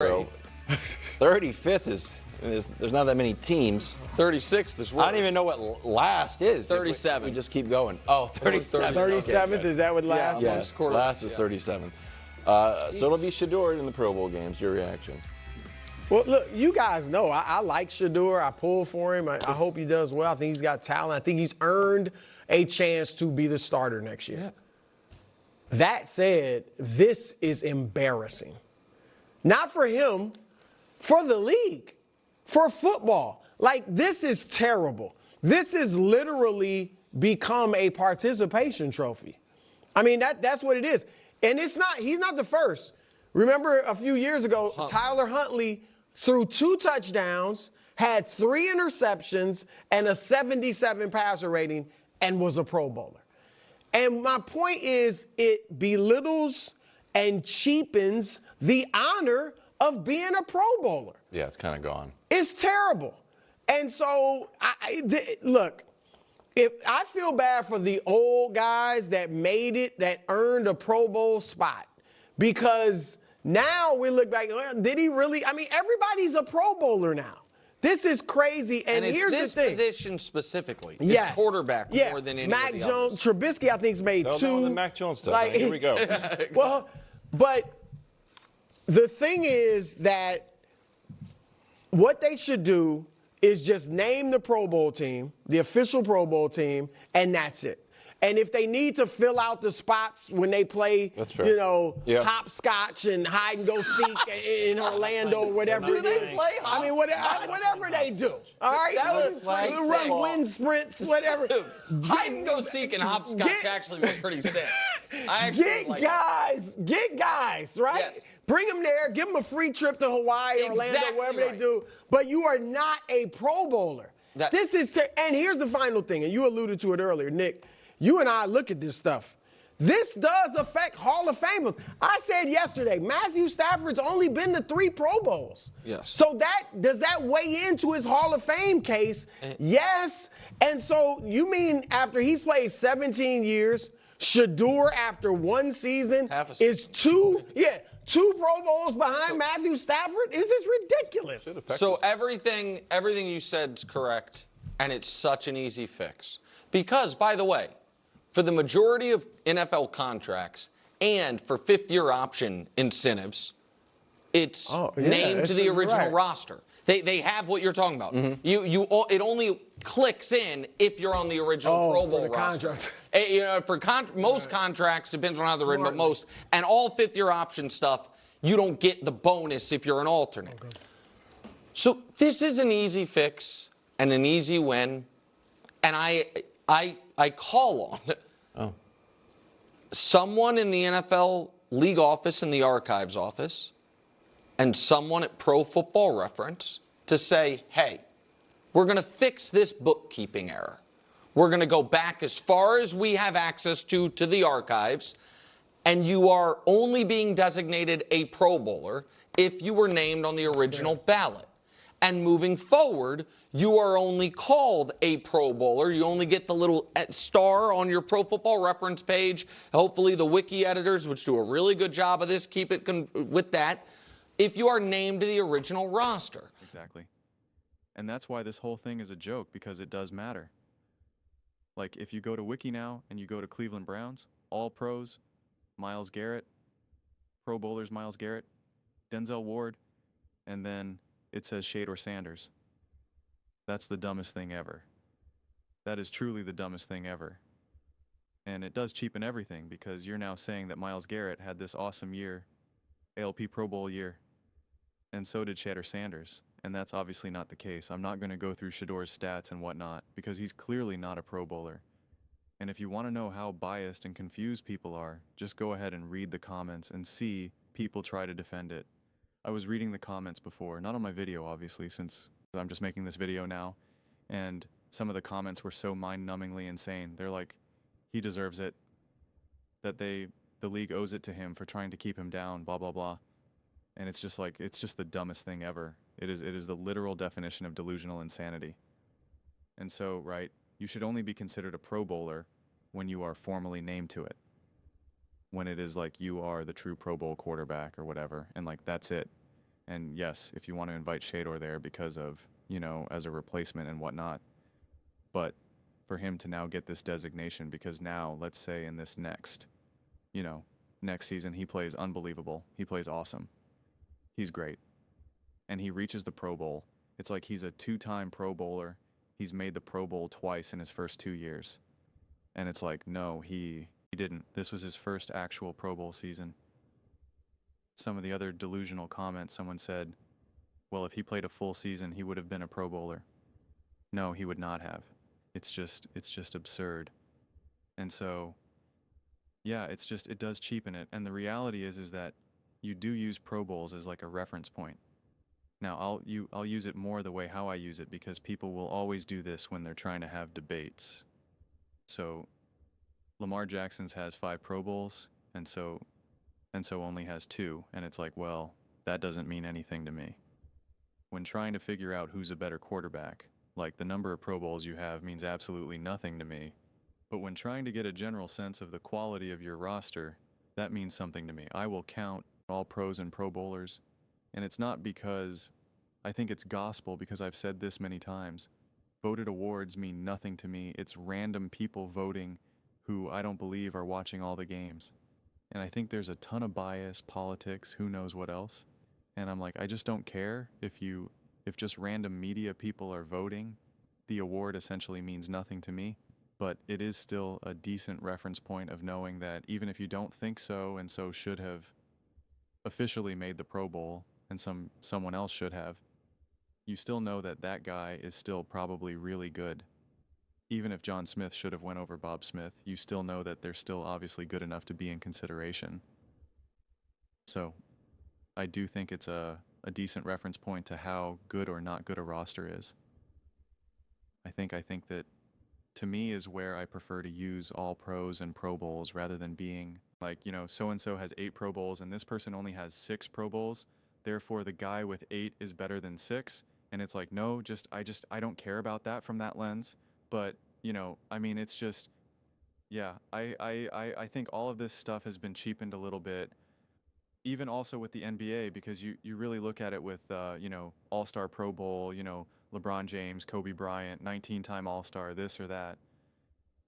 So 35th is there's not that many teams. 36th is worse. I don't even know what last is. 37. We just keep going. Oh, 37. 37th, is that what last? Yeah, was? last is 37. So it'll be Shedeur in the Pro Bowl games. Your reaction? Well, look, you guys know I like Shedeur. I pull for him. I hope he does well. I think he's got talent. I think he's earned a chance to be the starter next year. Yeah. That said, this is embarrassing. Not for him, for the league, for football. Like, this is terrible. This has literally become a participation trophy. I mean, that's what it is. And he's not the first. Remember a few years ago, Tyler Huntley threw 2 touchdowns, had 3 interceptions, and a 77 passer rating, and was a Pro Bowler. And my point is, it belittles and cheapens the honor of being a Pro Bowler. Yeah, it's kind of gone. It's terrible. And so, look, if I feel bad for the old guys that made it, that earned a Pro Bowl spot, because now we look back, well, did he really? I mean, everybody's a Pro Bowler now. This is crazy. And it's here's this the thing. position specifically. Yes. It's quarterback more than any Mac of the Jones, others. Trubisky, I think, has made Tell 2. them the Mac Jones stuff. Like, here we go. Well, but the thing is that what they should do is just name the Pro Bowl team, the official Pro Bowl team, and that's it. And if they need to fill out the spots when they play, you know, hopscotch and hide and go seek in Orlando or whatever Do it they is. play I mean, whatever they do. All right? Run wind sprints, whatever. Hide and go seek and hopscotch actually was pretty sick. Get guys, right? Yes. Bring them there, give them a free trip to Hawaii, Orlando, wherever they do. But you are not a Pro Bowler. And here's the final thing, and you alluded to it earlier, Nick. You and I look at this stuff. This does affect Hall of Famers. I said yesterday, Matthew Stafford's only been to 3 Pro Bowls. Yes. So does that weigh into his Hall of Fame case? Yes. And so you mean after he's played 17 years, Shedeur after 1 season is 2 Pro Bowls behind Matthew Stafford? This is ridiculous. So everything you said is correct, and it's such an easy fix. Because, by the way, for the majority of NFL contracts and for 5th-year option incentives, it's named to the original roster. They have what you're talking about. It only clicks in if you're on the original Pro Bowl roster. For most contracts, depends on how they're written, but most, and all 5th-year option stuff, you don't get the bonus if you're an alternate. So this is an easy fix and an easy win, and I call on someone in the NFL league office and the archives office and someone at Pro Football Reference to say, hey, we're going to fix this bookkeeping error. We're going to go back as far as we have access to the archives, and you are only being designated a Pro Bowler if you were named on the original ballot. And moving forward, you are only called a Pro Bowler. You only get the little star on your Pro Football Reference page. Hopefully the wiki editors, which do a really good job of this, keep it with that, if you are named to the original roster. Exactly. And that's why this whole thing is a joke, because it does matter. Like, if you go to Wiki now and you go to Cleveland Browns, All Pros, Myles Garrett, Pro Bowlers Myles Garrett, Denzel Ward, and then it says Shedeur Sanders. That's the dumbest thing ever. That is truly the dumbest thing ever. And it does cheapen everything, because you're now saying that Myles Garrett had this awesome year, ALP Pro Bowl year, and so did Shedeur Sanders. And that's obviously not the case. I'm not going to go through Shedeur's stats and whatnot, because he's clearly not a Pro Bowler. And if you want to know how biased and confused people are, just go ahead and read the comments and see people try to defend it. I was reading the comments before, not on my video, obviously, since I'm just making this video now, and some of the comments were so mind-numbingly insane. They're like, he deserves it, that the league owes it to him for trying to keep him down, blah, blah, blah. And it's just like, it's just the dumbest thing ever. It is the literal definition of delusional insanity. And so, right, you should only be considered a Pro Bowler when you are formally named to it. When it is like you are the true Pro Bowl quarterback or whatever, and like that's it. And yes, if you want to invite Shedeur there because of, you know, as a replacement and whatnot. But for him to now get this designation, because now, let's say in this next, you know, next season, he plays unbelievable. He plays awesome. He's great. And he reaches the Pro Bowl. It's like he's a 2-time Pro Bowler. He's made the Pro Bowl twice in his first 2 years. And it's like, no, he didn't. This was his first actual Pro Bowl season. Some of the other delusional comments, someone said, well, if he played a full season, he would have been a Pro Bowler. No, he would not have. It's just absurd. And so, yeah, it does cheapen it. And the reality is that you do use Pro Bowls as like a reference point. Now, I'll use it more the way how I use it, because people will always do this when they're trying to have debates. So, Lamar Jackson's has 5 Pro Bowls, and so only has 2, and it's like, well, that doesn't mean anything to me. When trying to figure out who's a better quarterback, like the number of Pro Bowls you have means absolutely nothing to me. But when trying to get a general sense of the quality of your roster, that means something to me. I will count all pros and Pro Bowlers, and it's not because I think it's gospel, because I've said this many times. Voted awards mean nothing to me. It's random people voting who I don't believe are watching all the games. And I think there's a ton of bias, politics, who knows what else. And I'm like, I just don't care if just random media people are voting. The award essentially means nothing to me, but it is still a decent reference point of knowing that even if you don't think so and so should have officially made the Pro Bowl, and someone else should have, you still know that that guy is still probably really good. Even if John Smith should have went over Bob Smith, you still know that they're still obviously good enough to be in consideration. So I do think it's a decent reference point to how good or not good a roster is. I think that, to me, is where I prefer to use all pros and Pro Bowls rather than being like, you know, so-and-so has 8 Pro Bowls and this person only has 6 Pro Bowls. Therefore, the guy with 8 is better than 6. And it's like, no, I don't care about that from that lens. But, you know, I mean, it's just, yeah, I think all of this stuff has been cheapened a little bit. Even also with the NBA, because you really look at it with, you know, All-Star Pro Bowl, you know, LeBron James, Kobe Bryant, 19-time All-Star, this or that.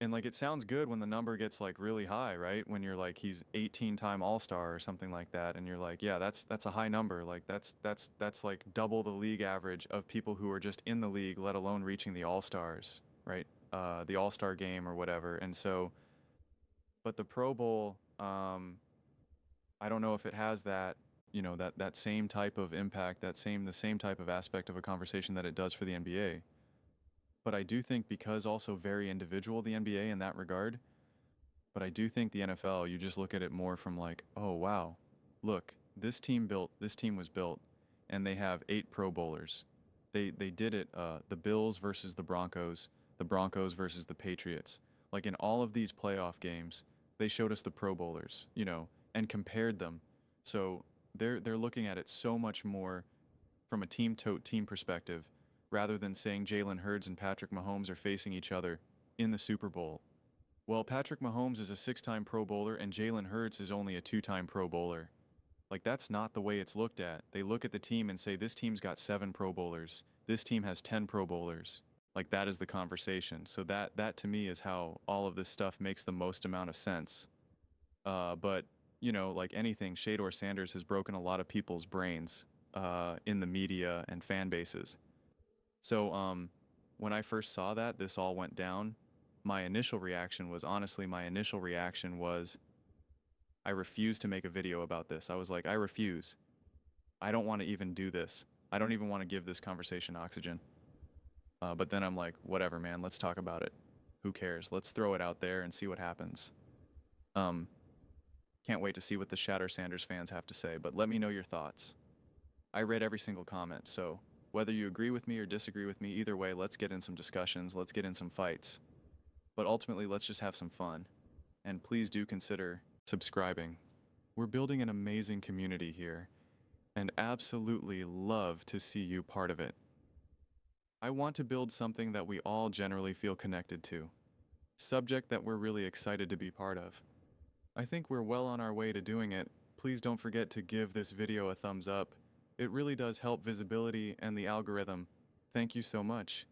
And like, it sounds good when the number gets like really high, right? When you're like, he's 18-time All-Star or something like that. And you're like, yeah, that's a high number. Like that's like double the league average of people who are just in the league, let alone reaching the All-Stars, right? The All-Star game or whatever. And so, but the Pro Bowl, I don't know if it has that, you know, that same type of impact, the same type of aspect of a conversation that it does for the NBA. But I do think, because also very individual, the NBA in that regard, but I do think the NFL, you just look at it more from like, oh wow, look, this team was built, and they have 8 Pro Bowlers. They did it, the Bills versus the Broncos versus the Patriots. Like, in all of these playoff games, they showed us the Pro Bowlers, you know, and compared them. So they're looking at it so much more from a team perspective, rather than saying Jalen Hurts and Patrick Mahomes are facing each other in the Super Bowl. Well, Patrick Mahomes is a 6-time Pro Bowler and Jalen Hurts is only a 2-time Pro Bowler. Like, that's not the way it's looked at. They look at the team and say, this team's got 7 Pro Bowlers. This team has 10 Pro Bowlers. Like, that is the conversation. So that to me is how all of this stuff makes the most amount of sense. But, you know, like anything, Shedeur Sanders has broken a lot of people's brains in the media and fan bases. So when I first saw that this all went down, my initial reaction was I refuse to make a video about this. I was like, I refuse. I don't want to even do this. I don't even want to give this conversation oxygen. But then I'm like, whatever, man, let's talk about it. Who cares? Let's throw it out there and see what happens. Can't wait to see what the Shedeur Sanders fans have to say, but let me know your thoughts. I read every single comment, so whether you agree with me or disagree with me, either way, let's get in some discussions, let's get in some fights. But ultimately, let's just have some fun. And please do consider subscribing. We're building an amazing community here, and absolutely love to see you part of it. I want to build something that we all generally feel connected to. Subject that we're really excited to be part of. I think we're well on our way to doing it. Please don't forget to give this video a thumbs up. It really does help visibility and the algorithm. Thank you so much.